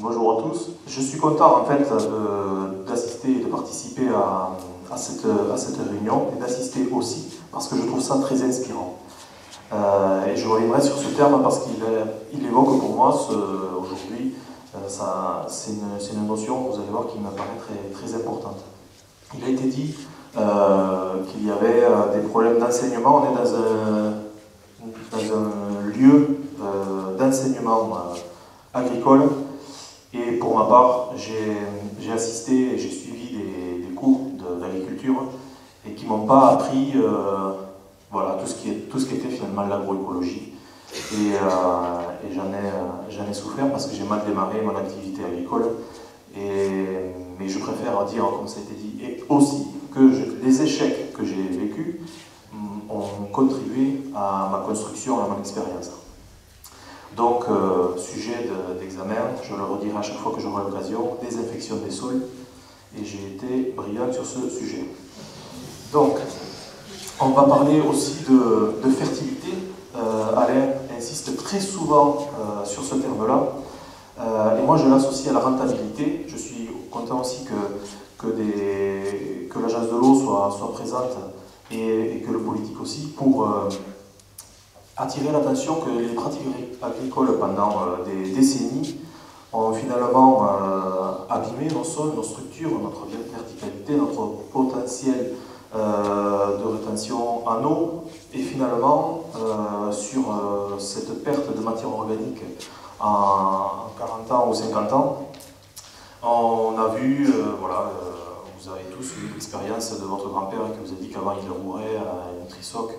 Bonjour à tous. Je suis content en fait d'assister et de participer à cette réunion et d'assister aussi parce que je trouve ça très inspirant. Et je reviendrai sur ce terme parce qu'il évoque pour moi aujourd'hui, c'est une notion, vous allez voir, qui me paraît très importante. Il a été dit qu'il y avait des problèmes d'enseignement. On est dans un lieu d'enseignement agricole. Et pour ma part, j'ai assisté et j'ai suivi des cours d'agriculture et qui ne m'ont pas appris voilà, tout ce qui était finalement l'agroécologie. Et j'en ai souffert parce que j'ai mal démarré mon activité agricole. Mais je préfère dire, comme ça a été dit, et aussi que les échecs que j'ai vécus ont contribué à ma construction, à mon expérience. Donc, sujet d'examen, je le redirai à chaque fois que j'aurai l'occasion, désinfection des sols, et j'ai été brillant sur ce sujet. Donc, on va parler aussi de fertilité. Alain insiste très souvent sur ce terme-là, et moi je l'associe à la rentabilité. Je suis content aussi que l'agence de l'eau soit présente, et que le politique aussi, pour attirer l'attention que les pratiques agricoles pendant des décennies ont finalement abîmé nos sols, nos structures, notre verticalité, notre potentiel de rétention en eau. Et finalement, sur cette perte de matière organique en 40 ans ou 50 ans, on a vu, voilà, vous avez tous eu l'expérience de votre grand-père qui vous a dit qu'avant il rourait à une trissoc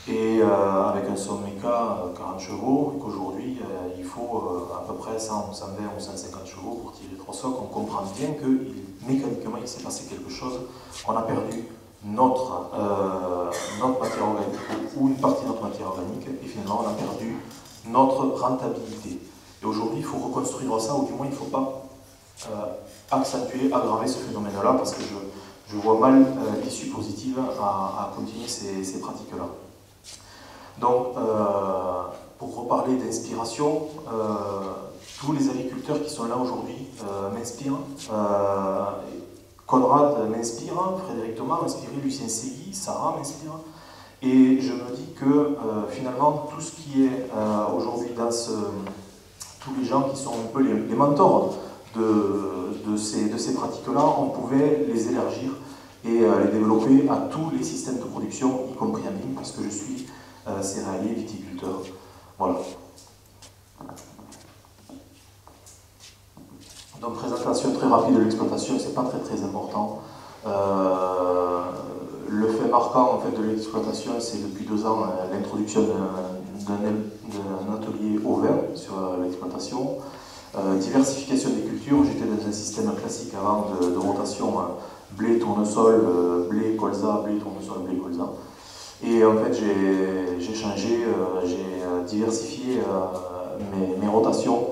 et avec un Sommeca 40 chevaux, et qu'aujourd'hui il faut à peu près 100, 120 ou 150 chevaux pour tirer 3 socs. On comprend bien que mécaniquement il s'est passé quelque chose. On a perdu notre matière organique, ou une partie de notre matière organique, et finalement on a perdu notre rentabilité. Et aujourd'hui il faut reconstruire ça, ou du moins il ne faut pas accentuer, aggraver ce phénomène-là, parce que je vois mal l'issue positive à continuer ces pratiques-là. Donc, pour reparler d'inspiration, tous les agriculteurs qui sont là aujourd'hui m'inspirent. Conrad m'inspire, Frédéric Thomas m'inspire, Lucien Segui, Sarah m'inspire. Et je me dis que finalement, tout ce qui est aujourd'hui dans tous les gens qui sont un peu les mentors de ces pratiques-là, on pouvait les élargir et les développer à tous les systèmes de production, y compris à mine, parce que je suis céréalier, viticulteur. Voilà. Donc, présentation très rapide de l'exploitation, c'est pas très important. Le fait marquant en fait, de l'exploitation, c'est depuis 2 ans l'introduction d'un atelier au vin sur l'exploitation. Diversification des cultures, j'étais dans un système classique avant de rotation blé, tournesol, blé, colza, blé, tournesol, blé, colza. Et en fait, j'ai changé, j'ai diversifié mes rotations.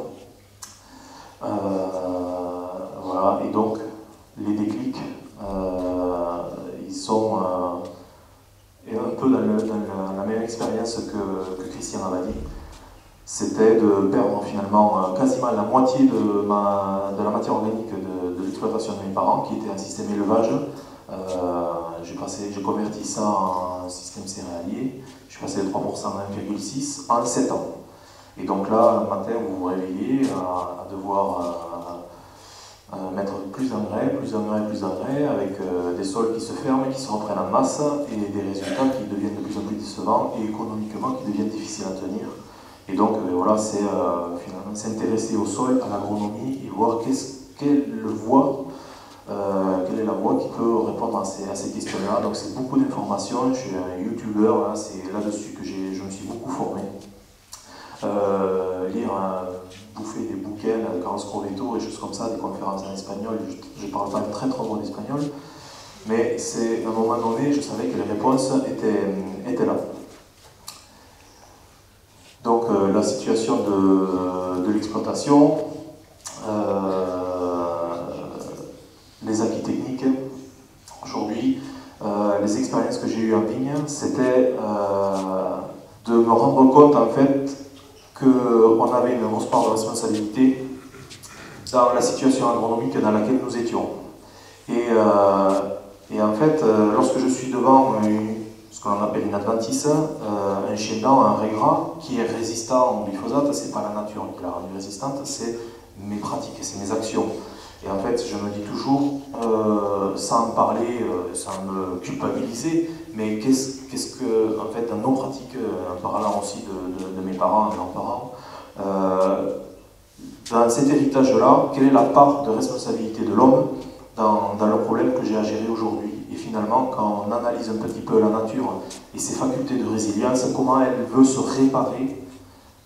Voilà, et donc, les déclics, ils sont un peu dans la même expérience que Christian avait dit. C'était de perdre finalement quasiment la moitié de la matière organique de l'exploitation de mes parents, qui était un système élevage. J'ai converti ça en système céréalier. Je suis passé de 3% à 1,6 en 7 ans. Et donc là, le matin, vous vous réveillez à devoir mettre plus d'engrais, avec des sols qui se ferment, qui se reprennent en masse, et des résultats qui deviennent de plus en plus décevants, et économiquement qui deviennent difficiles à tenir. Et donc voilà, c'est finalement s'intéresser au sol, à l'agronomie, et voir quelle est la voie qui peut répondre à ces questions-là. Donc c'est beaucoup d'informations. Je suis un youtubeur, hein, c'est là-dessus que je me suis beaucoup formé. Lire, bouffer des bouquins de Carlos Crovetto et choses comme ça, des conférences en espagnol. Je parle pas très bon espagnol, mais à un moment donné, je savais que les réponses étaient là. Donc la situation de l'exploitation, les acquis techniques. Aujourd'hui, les expériences que j'ai eues en vigne, c'était de me rendre compte en fait qu'on avait une grosse part de responsabilité dans la situation agronomique dans laquelle nous étions. Et en fait, lorsque je suis devant ce qu'on appelle une adventice, un chien dent, un régras, qui est résistant au glyphosate, c'est pas la nature qui l'a rendu résistante, c'est mes pratiques, c'est mes actions. Et en fait, je me dis toujours, sans parler, sans me culpabiliser, mais qu'est-ce que, en fait, dans nos pratiques, en parlant aussi de mes parents et grands-parents, dans cet héritage-là, quelle est la part de responsabilité de l'homme dans le problème que j'ai à gérer aujourd'hui? Et finalement, quand on analyse un petit peu la nature et ses facultés de résilience, comment elle veut se réparer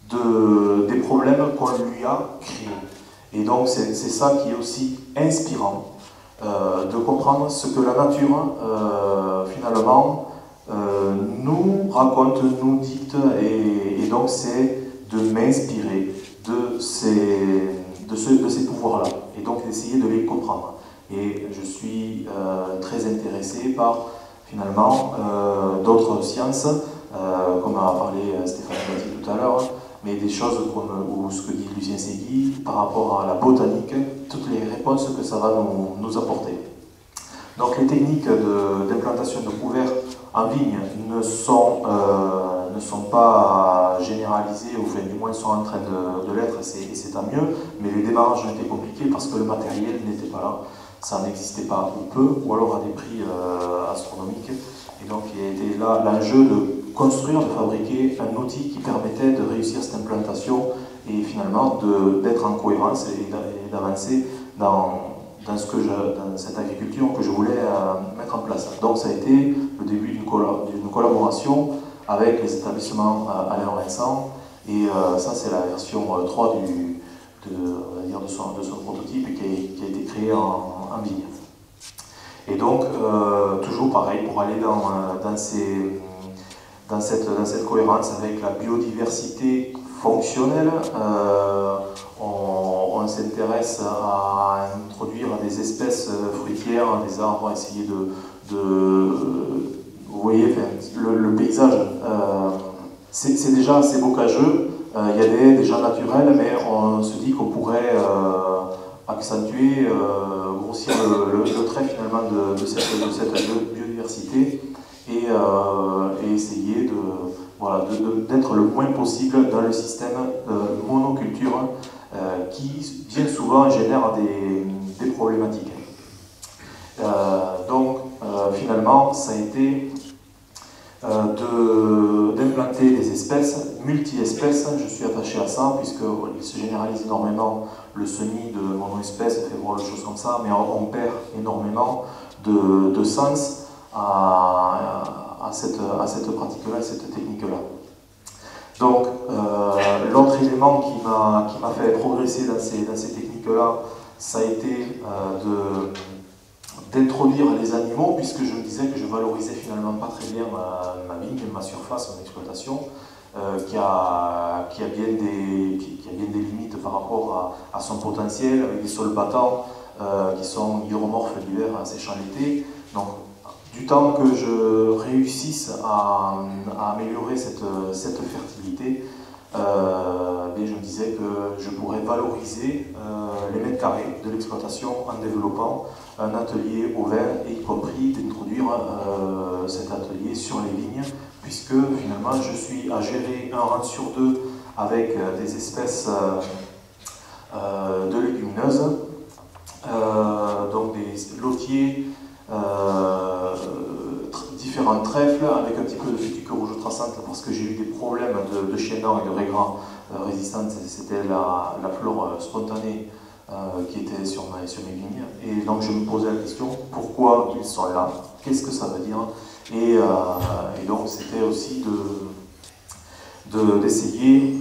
des problèmes qu'on lui a créés. Et donc c'est ça qui est aussi inspirant, de comprendre ce que la nature, finalement, nous raconte, nous dicte, et donc c'est de m'inspirer de ces pouvoirs-là, et donc d'essayer de les comprendre. Et je suis très intéressé par, finalement, d'autres sciences, comme a parlé Stéphane Gatti tout à l'heure, mais des choses comme ce que dit Lucien Segui par rapport à la botanique, toutes les réponses que ça va nous apporter. Donc les techniques d'implantation de couverts en vigne ne sont pas généralisées, ou enfin, du moins sont en train de l'être, et c'est tant mieux, mais les démarrages ont été compliqués parce que le matériel n'était pas là, ça n'existait pas ou peu, ou alors à des prix astronomiques. Et donc il y a été là l'enjeu de construire, de fabriquer un outil qui permettait de réussir cette implantation et finalement d'être en cohérence et d'avancer dans cette agriculture que je voulais mettre en place. Donc ça a été le début d'une collaboration avec les établissements Alain Vincent, et ça c'est la version 3 de son prototype qui a été créé en vigne. Et donc, toujours pareil, pour aller dans cette cohérence avec la biodiversité fonctionnelle, on s'intéresse à introduire des espèces fruitières, des arbres, essayer vous voyez, le paysage, c'est déjà assez bocageux, il y a des gens naturels, mais on se dit qu'on pourrait accentuer, grossir le trait finalement de cette biodiversité, et essayer d'être le moins possible dans le système monoculture qui bien souvent génère des problématiques. Donc finalement ça a été d'implanter des espèces, multi-espèces. Je suis attaché à ça puisqu'il se généralise énormément le semis de monoespèces, des choses comme ça, mais on perd énormément de sens à cette pratique-là, à cette technique-là. Donc, l'autre élément qui m'a fait progresser dans ces techniques-là, ça a été d'introduire les animaux, puisque je me disais que je valorisais finalement pas très bien ma vigne, ma surface, mon exploitation, qui a bien des limites par rapport à son potentiel, avec des sols battants qui sont hydromorphes l'hiver, séchants l'été. Donc, du temps que je réussisse à améliorer cette fertilité, je me disais que je pourrais valoriser les mètres carrés de l'exploitation en développant un atelier au vin, et y compris d'introduire cet atelier sur les vignes, puisque finalement je suis à gérer un rang sur deux avec des espèces de légumineuses, donc des lotiers, différents trèfles avec un petit peu de fétuque rouge traçante, parce que j'ai eu des problèmes de chien dent et de raigrats résistantes. C'était la flore spontanée qui était sur mes vignes, et donc je me posais la question, pourquoi ils sont là, qu'est-ce que ça veut dire, et donc c'était aussi d'essayer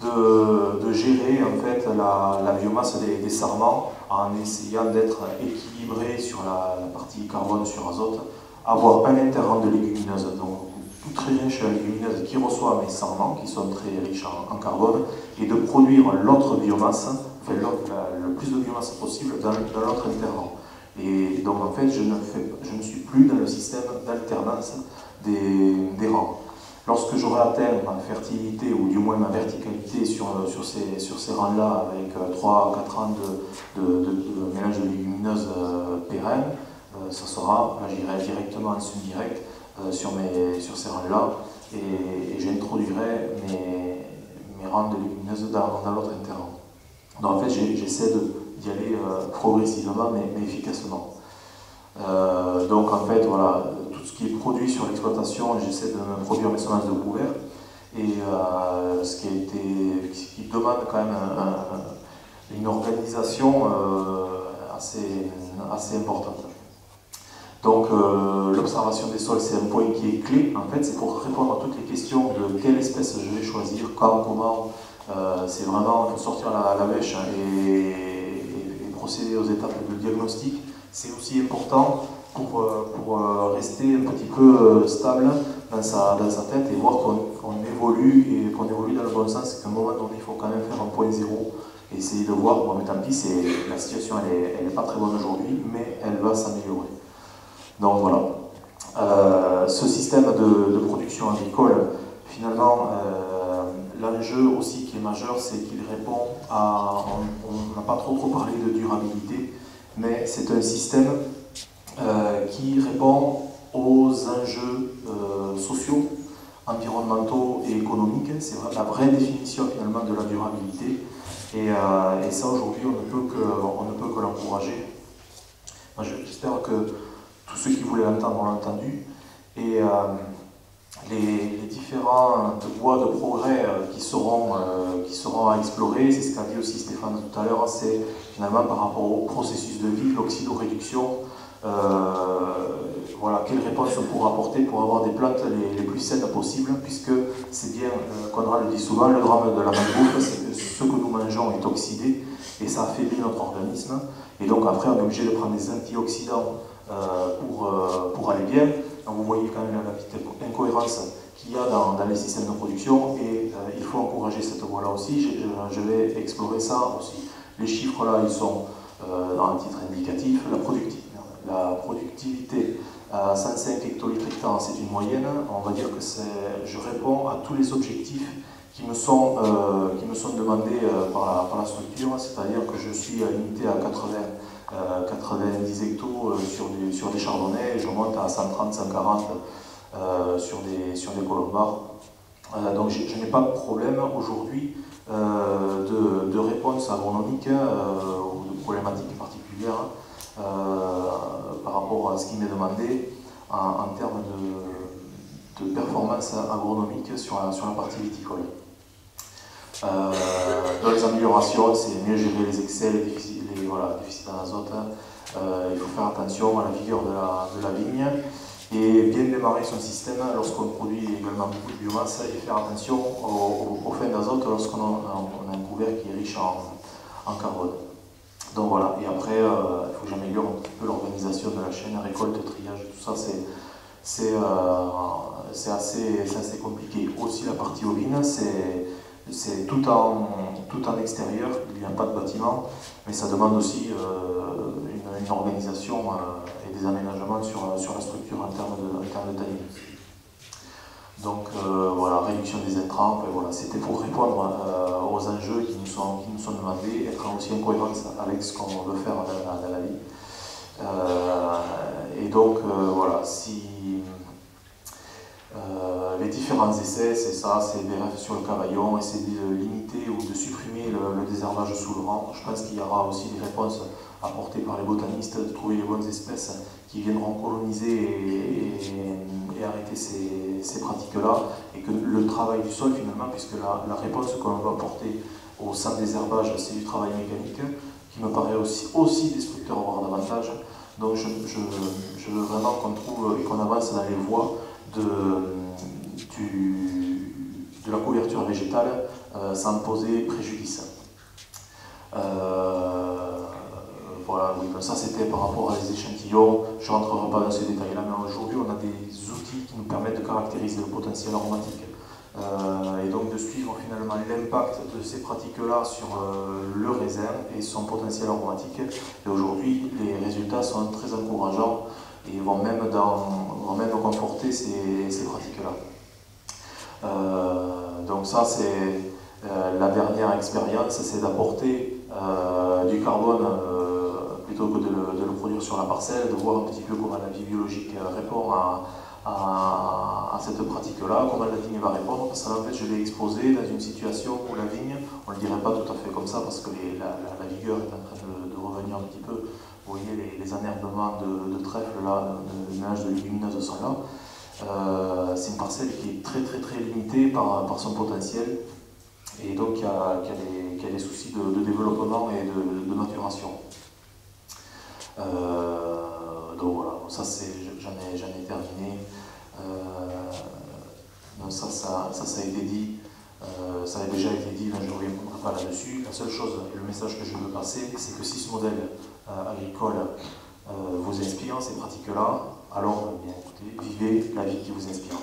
de gérer en fait la biomasse des sarments, en essayant d'être équilibré sur la partie carbone sur azote, avoir un interrang de légumineuses, donc très riche en légumineuses, qui reçoit mes sarments, qui sont très riches en carbone, et de produire l'autre biomasse, enfin le plus de biomasse possible dans l'autre interrang. Et donc en fait, je ne suis plus dans le système d'alternance des rangs. Lorsque j'aurai atteint ma fertilité, ou du moins ma verticalité sur ces rangs-là, avec 3 à 4 ans de mélange de légumineuses pérennes, là j'irai directement en semi-direct sur ces rangs-là, et j'introduirai mes rangs de légumineuses dans l'autre interrang. Donc en fait, j'essaie d'y aller progressivement mais efficacement. Donc en fait, voilà, tout ce qui est produit sur l'exploitation, j'essaie de me produire mes semences de couvert, et ce qui demande quand même une organisation assez importante. Donc l'observation des sols, c'est un point qui est clé. En fait, c'est pour répondre à toutes les questions de quelle espèce je vais choisir, quand, comment. C'est vraiment, il faut sortir la mèche et procéder aux étapes de diagnostic. C'est aussi important pour rester un petit peu stable dans sa tête et voir qu'on évolue, et qu'on évolue dans le bon sens, et qu'à un moment donné, il faut quand même faire un point zéro et essayer de voir, bon mais tant pis, la situation elle est pas très bonne aujourd'hui, mais elle va s'améliorer. Donc voilà. Ce système de production agricole, finalement, l'enjeu aussi qui est majeur, c'est qu'il répond à... On n'a pas trop parlé de durabilité, mais c'est un système qui répond aux enjeux sociaux, environnementaux et économiques. C'est la vraie définition finalement de la durabilité. Et ça, aujourd'hui, on ne peut que l'encourager. J'espère que tous ceux qui voulaient l'entendre l'ont entendu. Et les différentes voies de progrès qui seront à explorer, c'est ce qu'a dit aussi Stéphane tout à l'heure, c'est finalement par rapport au processus de vie, l'oxydoréduction. Voilà, quelle réponse on pourra apporter pour avoir des plantes les plus saines possibles, puisque c'est bien, Conrad le dit souvent, le drame de la malbouffe, c'est que ce que nous mangeons est oxydé, et ça affaiblit notre organisme, et donc après on est obligé de prendre des antioxydants pour aller bien. Donc vous voyez quand même la petite incohérence qu'il y a dans les systèmes de production, et il faut encourager cette voie-là aussi. Je vais explorer ça aussi. Les chiffres là, ils sont dans un titre indicatif. La productivité à 105 hectolitres hectare, c'est une moyenne. On va dire que je réponds à tous les objectifs qui me sont demandés par la structure, c'est-à-dire que je suis limité à 90 hectos sur des chardonnays, et je monte à 130, 140 sur des colombards. Donc je n'ai pas de problème aujourd'hui de réponse agronomique ou de problématiques particulières par rapport à ce qui m'est demandé en termes de performance agronomique sur la partie viticole. Dans les améliorations, c'est mieux gérer les excès, les déficits en azote. Il faut faire attention à la vigueur de la vigne et bien démarrer son système lorsqu'on produit également beaucoup de biomasse, et faire attention aux fins d'azote lorsqu'on a un couvert qui est riche en carbone. Donc voilà, et après, il faut que j'améliore un petit peu l'organisation de la chaîne, récolte, triage, tout ça, c'est assez compliqué. Aussi la partie ovine, c'est tout en extérieur, il n'y a pas de bâtiment, mais ça demande aussi une organisation et des aménagements sur la structure en termes de taille. Donc voilà, réduction des intrants, voilà, c'était pour répondre aux enjeux qui nous sont demandés, être aussi en cohérence avec ce qu'on veut faire dans la vie. Et donc voilà, si les différents essais, c'est ça, c'est des rêves sur le cavaillon, essayer de limiter ou de supprimer le désherbage sous le vent. Je pense qu'il y aura aussi des réponses apportées par les botanistes, de trouver les bonnes espèces qui viendront coloniser et arrêter ces pratiques-là, et que le travail du sol finalement, puisque la réponse qu'on va apporter au sein des herbages, c'est du travail mécanique, qui me paraît aussi destructeur, voire davantage. Donc je veux vraiment qu'on trouve et qu'on avance dans les voies de la couverture végétale sans poser préjudice. Voilà, oui, ça c'était par rapport à les échantillons. Je ne rentrerai pas dans ces détails-là, mais aujourd'hui on a des outils qui nous permettent de caractériser le potentiel aromatique et donc de suivre finalement l'impact de ces pratiques-là sur le raisin et son potentiel aromatique. Et aujourd'hui, les résultats sont très encourageants et vont même conforter ces pratiques-là. Donc ça, c'est la dernière expérience, c'est d'apporter du carbone plutôt que de le produire sur la parcelle, de voir un petit peu comment la vie biologique répond à cette pratique-là, comment la vigne va répondre, parce que en fait je l'ai exposé dans une situation où la vigne, on ne le dirait pas tout à fait comme ça, parce que la vigueur est en train de revenir un petit peu. Vous voyez les enherbements de trèfle là, de mélange de légumineuses sont là. C'est une parcelle qui est très très très limitée par son potentiel, et donc qui a des soucis de développement et de maturation. Donc voilà, ça j'en ai terminé. Donc ça a été dit, ça a déjà été dit, je ne reviendrai pas là-dessus. La seule chose, et le message que je veux passer, c'est que si ce modèle agricole vous inspire, ces pratiques-là, alors bien écoutez, vivez la vie qui vous inspire.